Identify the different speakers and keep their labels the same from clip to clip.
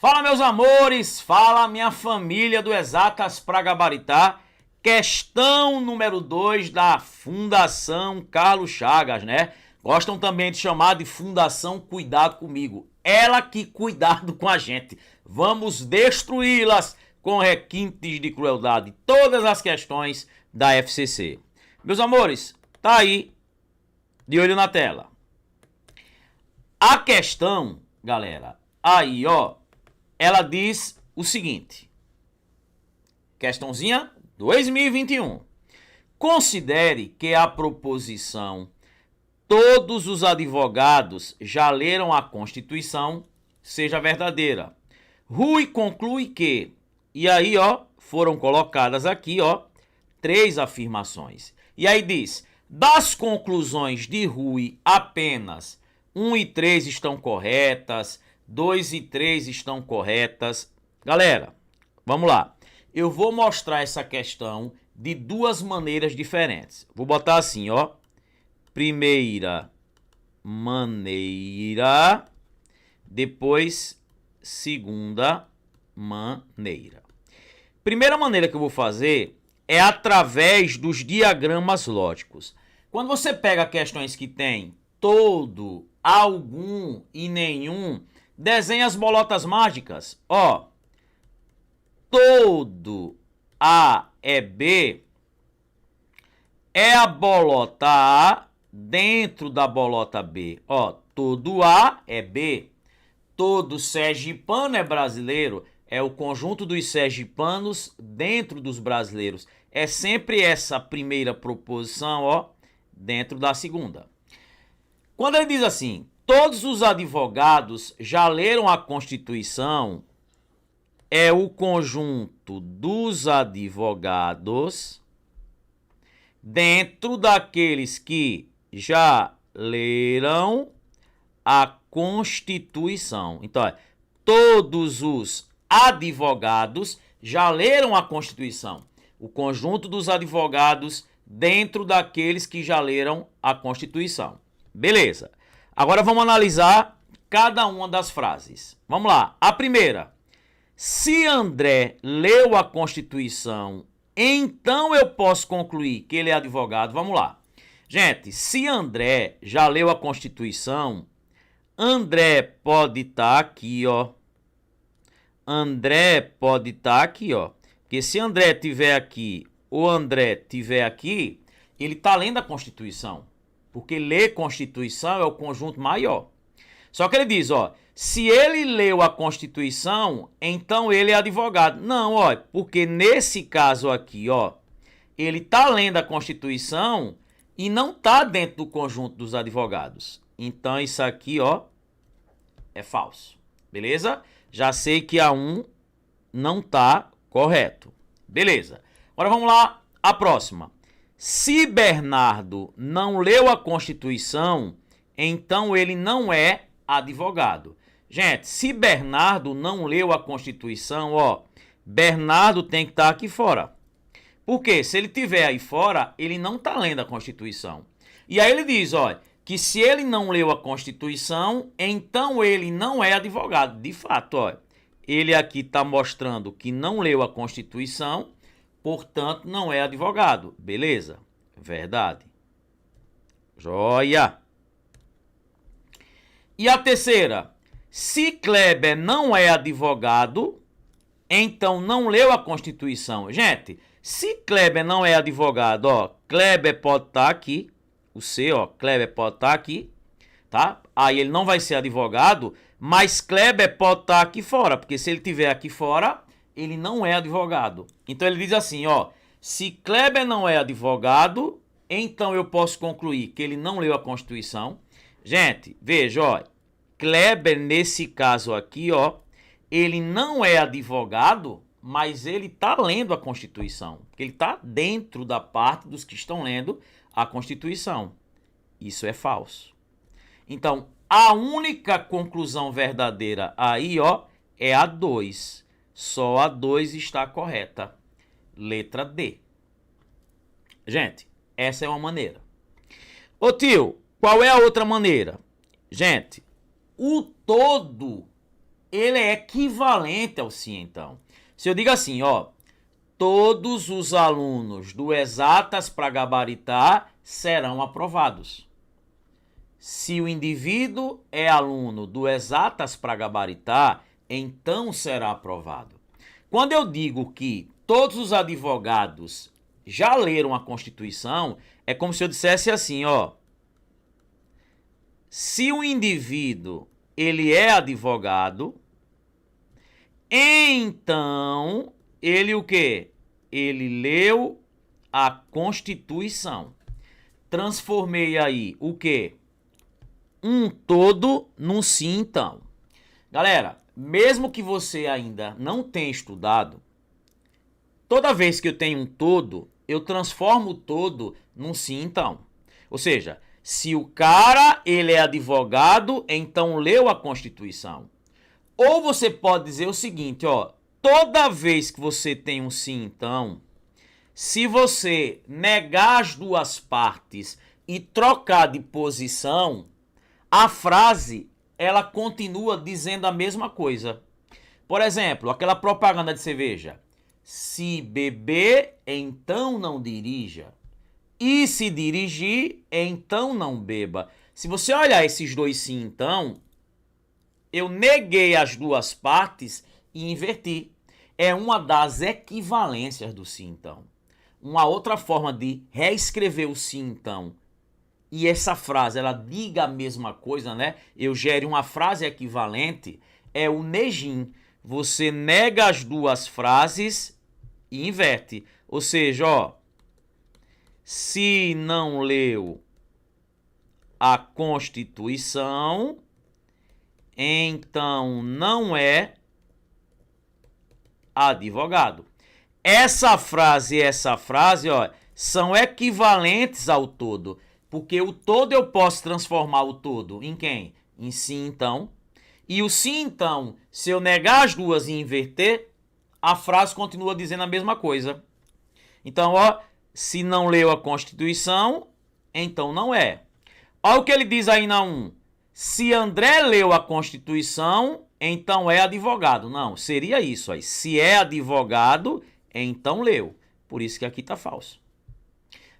Speaker 1: Fala, meus amores, fala minha família do Exatas para Gabaritar. Questão número 2 da Fundação Carlos Chagas, né? Gostam também de chamar de Fundação Cuidado Comigo. Ela que cuidado com a gente. Vamos destruí-las com requintes de crueldade. Todas as questões da FCC. Meus amores, tá aí, de olho na tela. A questão, galera, aí, ó, ela diz o seguinte. Questãozinha 2021. Considere que a proposição "todos os advogados já leram a Constituição" seja verdadeira. Rui conclui que, e aí, ó, foram colocadas aqui, ó, 3 afirmações. E aí diz: das conclusões de Rui, apenas 1 e 3 estão corretas, 2 e 3 estão corretas. Galera, vamos lá. Eu vou mostrar essa questão de 2 maneiras diferentes. Vou botar assim, ó. Primeira maneira, depois segunda maneira. Primeira maneira que eu vou fazer é através dos diagramas lógicos. Quando você pega questões que tem todo, algum e nenhum, desenha as bolotas mágicas. Ó, todo A é B, é a bolota A dentro da bolota B. Ó, todo A é B, todo sergipano é brasileiro, é o conjunto dos sergipanos dentro dos brasileiros. É sempre essa primeira proposição, ó, dentro da segunda. Quando ele diz assim, todos os advogados já leram a Constituição, é o conjunto dos advogados dentro daqueles que já leram a Constituição. Então, todos os advogados já leram a Constituição. O conjunto dos advogados dentro daqueles que já leram a Constituição. Beleza. Agora vamos analisar cada uma das frases. Vamos lá. A primeira. Se André leu a Constituição, então eu posso concluir que ele é advogado. Vamos lá. Gente, se André já leu a Constituição, André pode estar aqui, ó. André pode estar aqui, ó. Porque se André estiver aqui ou André estiver aqui, ele está lendo a Constituição. Porque ler Constituição é o conjunto maior. Só que ele diz, ó, se ele leu a Constituição, então ele é advogado. Não, ó, porque nesse caso aqui, ó, ele está lendo a Constituição e não está dentro do conjunto dos advogados. Então isso aqui, ó, é falso. Beleza? Já sei que a 1 não está correto. Beleza. Agora vamos lá, a próxima. Se Bernardo não leu a Constituição, então ele não é advogado. Gente, se Bernardo não leu a Constituição, ó, Bernardo tem que estar aqui fora. Porque se ele estiver aí fora, ele não está lendo a Constituição. E aí ele diz, ó, que se ele não leu a Constituição, então ele não é advogado. De fato, ó, ele aqui está mostrando que não leu a Constituição, portanto, não é advogado. Beleza? Verdade. Joia. E a terceira. Se Kleber não é advogado, então não leu a Constituição. Gente, se Kleber não é advogado, ó, Kleber pode estar aqui. O C, ó, Kleber pode estar aqui, tá? Aí ele não vai ser advogado, mas Kleber pode estar aqui fora, porque se ele estiver aqui fora, ele não é advogado. Então ele diz assim, ó, se Kleber não é advogado, então eu posso concluir que ele não leu a Constituição. Gente, veja, ó, Kleber nesse caso aqui, ó, ele não é advogado, mas ele está lendo a Constituição, porque ele está dentro da parte dos que estão lendo a Constituição. Isso é falso. Então, a única conclusão verdadeira aí, ó, é a 2. Só a 2 está correta. Letra D. Gente, essa é uma maneira. Ô tio, qual é a outra maneira? Gente, o todo ele é equivalente ao sim, então. Se eu digo assim, ó, todos os alunos do Exatas para Gabaritar serão aprovados. Se o indivíduo é aluno do Exatas para Gabaritar, então será aprovado. Quando eu digo que todos os advogados já leram a Constituição, é como se eu dissesse assim, ó, se o indivíduo ele é advogado, então ele o quê? Ele leu a Constituição. Transformei aí o quê? Um todo num sim, então. Galera, mesmo que você ainda não tenha estudado, toda vez que eu tenho um todo, eu transformo o todo num sim, então. Ou seja, se o cara ele é advogado, então leu a Constituição. Ou você pode dizer o seguinte, ó, toda vez que você tem um sim, então, se você negar as duas partes e trocar de posição, a frase ela continua dizendo a mesma coisa. Por exemplo, aquela propaganda de cerveja. Se beber, então não dirija. E se dirigir, então não beba. Se você olhar esses dois sim, então, eu neguei as duas partes e inverti. É uma das equivalências do sim, então. Uma outra forma de reescrever o sim, então, e essa frase, ela diga a mesma coisa, né? Eu gere uma frase equivalente, é o negim. Você nega as duas frases e inverte. Ou seja, ó, se não leu a Constituição, então não é advogado. Essa frase e essa frase, ó, são equivalentes ao todo. Porque o todo eu posso transformar o todo em quem? Em sim, então. E o sim, então, se eu negar as duas e inverter, a frase continua dizendo a mesma coisa. Então, ó, se não leu a Constituição, então não é. Olha o que ele diz aí na 1. Se André leu a Constituição, então é advogado. Não, seria isso aí. Se é advogado, então leu. Por isso que aqui está falso.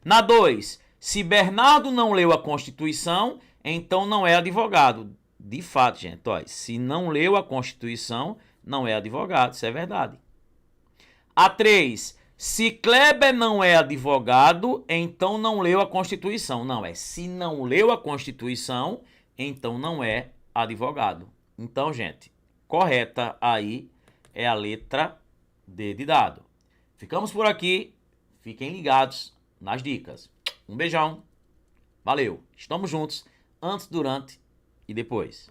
Speaker 1: Na 2. Se Bernardo não leu a Constituição, então não é advogado. De fato, gente, ó, se não leu a Constituição, não é advogado. Isso é verdade. A 3. Se Kleber não é advogado, então não leu a Constituição. Não, é se não leu a Constituição, então não é advogado. Então, gente, correta aí é a letra D de dado. Ficamos por aqui. Fiquem ligados nas dicas. Um beijão. Valeu. Estamos juntos antes, durante e depois.